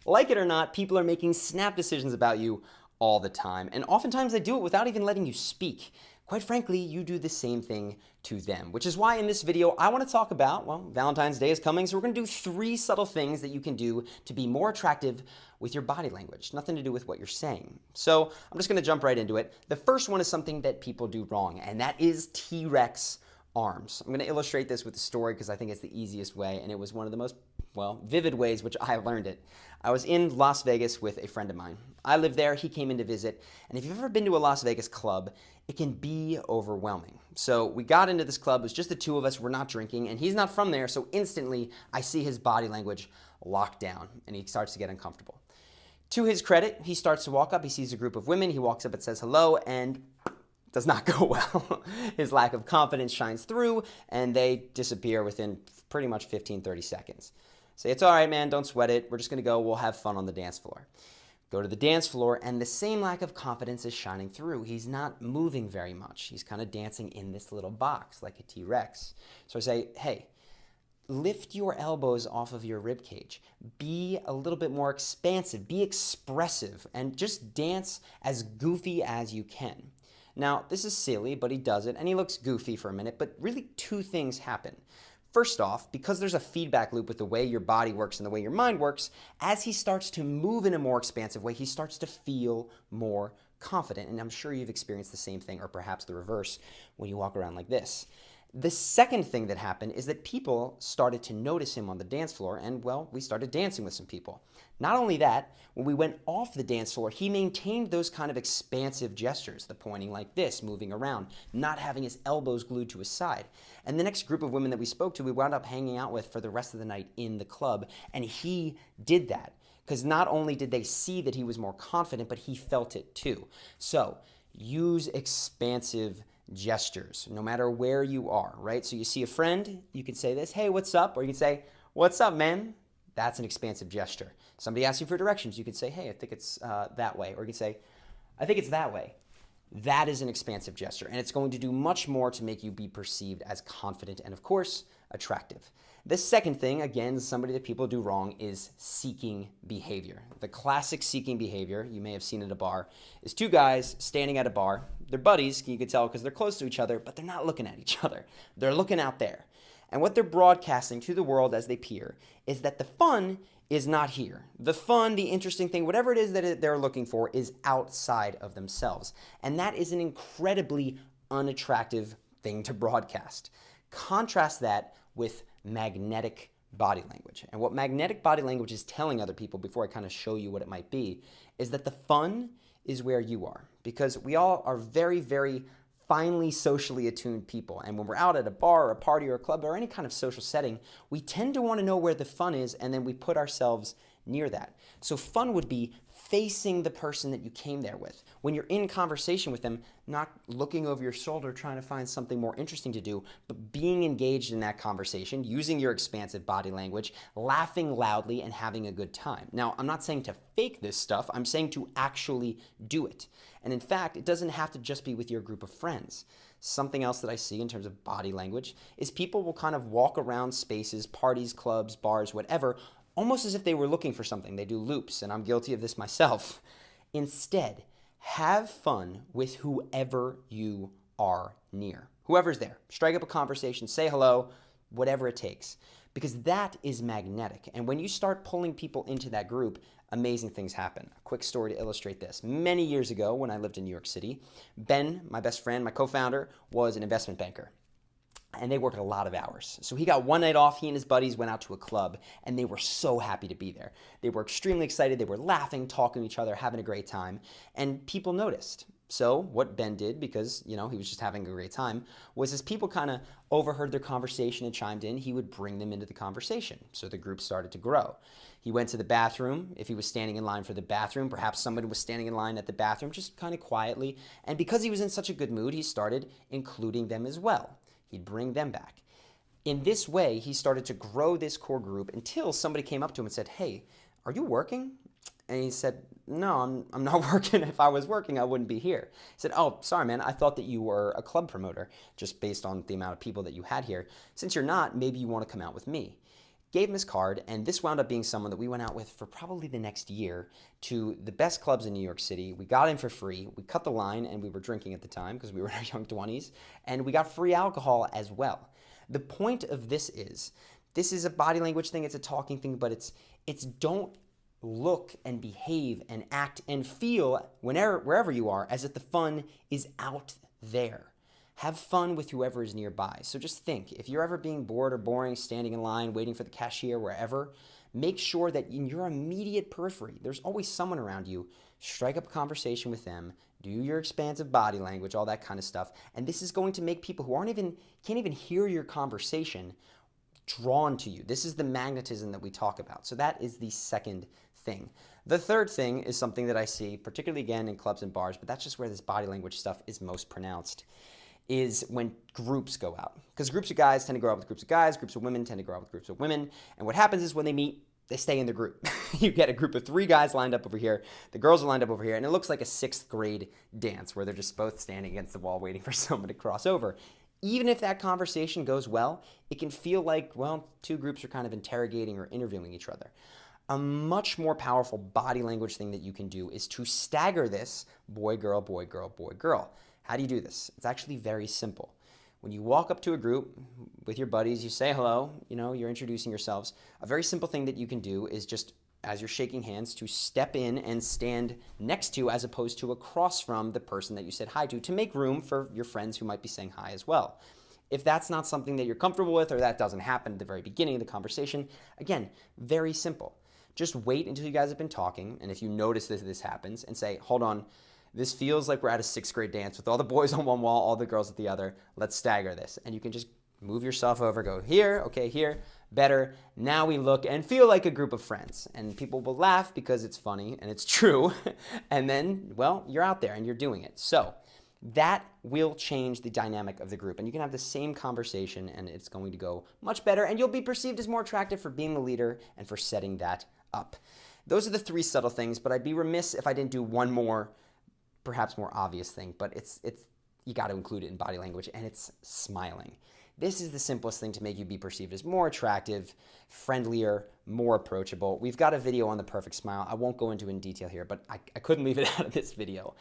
Like it or not, people are making snap decisions about you all the time, and oftentimes they do it without even letting you speak. Quite frankly, you do the same thing to them, which is why in this video I want to talk about, well, Valentine's Day is coming, so we're going to do 3 subtle things that you can do to be more attractive with your body language. Nothing to do with what you're saying. So I'm just going to jump right into it. The first one is something that people do wrong, and that is T-Rex arms. I'm going to illustrate this with a story because I think it's the easiest way, and it was one of the most, well, vivid ways which I learned it. I was in Las Vegas with a friend of mine. I live there, he came in to visit, and if you've ever been to a Las Vegas club, it can be overwhelming. So we got into this club, it was just the 2 of us, we're not drinking, and he's not from there, so instantly I see his body language locked down, and he starts to get uncomfortable. To his credit, he starts to walk up, he sees a group of women, he walks up and says hello, and does not go well. His lack of confidence shines through, and they disappear within pretty much 15-30 seconds. Say, it's all right, man, don't sweat it. We're just going to go. We'll have fun on the dance floor. Go to the dance floor, and the same lack of confidence is shining through. He's not moving very much. He's kind of dancing in this little box like a T-Rex. So I say, hey, lift your elbows off of your rib cage. Be a little bit more expansive. Be expressive, and just dance as goofy as you can. Now, this is silly, but he does it, and he looks goofy for a minute, but really 2 things happen. First off, because there's a feedback loop with the way your body works and the way your mind works, as he starts to move in a more expansive way, he starts to feel more confident. And I'm sure you've experienced the same thing, or perhaps the reverse, when you walk around like this. The second thing that happened is that people started to notice him on the dance floor, and, well, we started dancing with some people. Not only that, when we went off the dance floor, he maintained those kind of expansive gestures, the pointing like this, moving around, not having his elbows glued to his side. And the next group of women that we spoke to, we wound up hanging out with for the rest of the night in the club, and he did that. Because not only did they see that he was more confident, but he felt it too. So, use expansive gestures, no matter where you are, right? So you see a friend, you can say this, hey, what's up? Or you can say, what's up, man? That's an expansive gesture. Somebody asks you for directions, you could say, hey, I think it's that way. Or you can say, I think it's that way. That is an expansive gesture, and it's going to do much more to make you be perceived as confident and, of course, attractive. The second thing, again, somebody that people do wrong, is seeking behavior. The classic seeking behavior, you may have seen at a bar, is 2 guys standing at a bar. They're buddies, you can tell because they're close to each other, but they're not looking at each other. They're looking out there. And what they're broadcasting to the world as they peer is that the fun is not here. The fun, the interesting thing, whatever it is that they're looking for is outside of themselves. And that is an incredibly unattractive thing to broadcast. Contrast that with magnetic body language. And what magnetic body language is telling other people, before I kind of show you what it might be, is that the fun is where you are. Because we all are very, very finely socially attuned people. And when we're out at a bar or a party or a club or any kind of social setting, we tend to want to know where the fun is, and then we put ourselves near that. So fun would be facing the person that you came there with. When you're in conversation with them, not looking over your shoulder trying to find something more interesting to do, but being engaged in that conversation, using your expansive body language, laughing loudly, and having a good time. Now, I'm not saying to fake this stuff, I'm saying to actually do it. And in fact, it doesn't have to just be with your group of friends. Something else that I see in terms of body language is people will kind of walk around spaces, parties, clubs, bars, whatever, almost as if they were looking for something. They do loops, and I'm guilty of this myself. Instead, have fun with whoever you are near. Whoever's there. Strike up a conversation, say hello, whatever it takes. Because that is magnetic. And when you start pulling people into that group, amazing things happen. A quick story to illustrate this. Many years ago, when I lived in New York City, Ben, my best friend, my co-founder, was an investment banker. And they worked a lot of hours. So he got one night off. He and his buddies went out to a club, and they were so happy to be there. They were extremely excited. They were laughing, talking to each other, having a great time, and people noticed. So what Ben did, because, he was just having a great time, was as people kind of overheard their conversation and chimed in, he would bring them into the conversation. So the group started to grow. He went to the bathroom. If he was standing in line for the bathroom, perhaps somebody was standing in line at the bathroom just kind of quietly. And because he was in such a good mood, he started including them as well. He'd bring them back. In this way, he started to grow this core group until somebody came up to him and said, hey, are you working? And he said, no, I'm not working. If I was working, I wouldn't be here. He said, oh, sorry, man. I thought that you were a club promoter, just based on the amount of people that you had here. Since you're not, maybe you want to come out with me. gave him his card, and this wound up being someone that we went out with for probably the next year to the best clubs in New York City. We got in for free. We cut the line, and we were drinking at the time because we were in our young 20s, and we got free alcohol as well. The point of this is a body language thing, it's a talking thing, but it's don't look and behave and act and feel wherever you are as if the fun is out there. Have fun with whoever is nearby. So just think, if you're ever being bored or boring, standing in line, waiting for the cashier, wherever, make sure that in your immediate periphery, there's always someone around you. Strike up a conversation with them, do your expansive body language, all that kind of stuff. And this is going to make people who can't even hear your conversation drawn to you. This is the magnetism that we talk about. So that is the second thing. The third thing is something that I see, particularly again in clubs and bars, but that's just where this body language stuff is most pronounced, is when groups go out. Because groups of guys tend to go out with groups of guys, groups of women tend to go out with groups of women, and what happens is when they meet, they stay in the group. You get a group of 3 guys lined up over here, the girls are lined up over here, and it looks like a 6th grade dance where they're just both standing against the wall waiting for someone to cross over. Even if that conversation goes well, it can feel like, well, 2 groups are kind of interrogating or interviewing each other. A much more powerful body language thing that you can do is to stagger this boy, girl, boy, girl, boy, girl. How do you do this? It's actually very simple. When you walk up to a group with your buddies, you say hello, you're introducing yourselves. A very simple thing that you can do is just, as you're shaking hands, to step in and stand next to as opposed to across from the person that you said hi to make room for your friends who might be saying hi as well. If that's not something that you're comfortable with or that doesn't happen at the very beginning of the conversation, again, very simple. Just wait until you guys have been talking, and if you notice that this happens, and say, hold on, this feels like we're at a 6th grade dance with all the boys on one wall, all the girls at the other. Let's stagger this. And you can just move yourself over, go here, okay, here, better. Now we look and feel like a group of friends. And people will laugh because it's funny and it's true. And then, well, you're out there and you're doing it. So that will change the dynamic of the group. And you can have the same conversation and it's going to go much better. And you'll be perceived as more attractive for being the leader and for setting that up. Those are the 3 subtle things, but I'd be remiss if I didn't do one more, perhaps more obvious thing, but you got to include it in body language, and it's smiling. This is the simplest thing to make you be perceived as more attractive, friendlier, more approachable. We've got a video on the perfect smile. I won't go into it in detail here, but I couldn't leave it out of this video.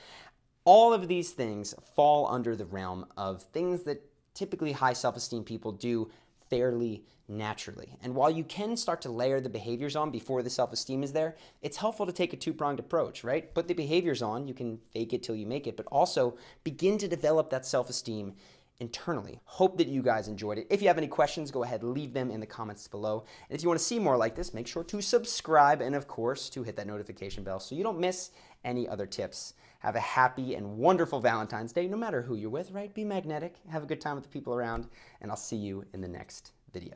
All of these things fall under the realm of things that typically high self-esteem people do fairly naturally. And while you can start to layer the behaviors on before the self-esteem is there, it's helpful to take a 2-pronged approach, right? Put the behaviors on, you can fake it till you make it, but also begin to develop that self-esteem internally. Hope that you guys enjoyed it. If you have any questions, go ahead, leave them in the comments below. And if you want to see more like this, make sure to subscribe and of course to hit that notification bell so you don't miss any other tips. Have a happy and wonderful Valentine's Day, no matter who you're with, right? Be magnetic, have a good time with the people around, and I'll see you in the next video.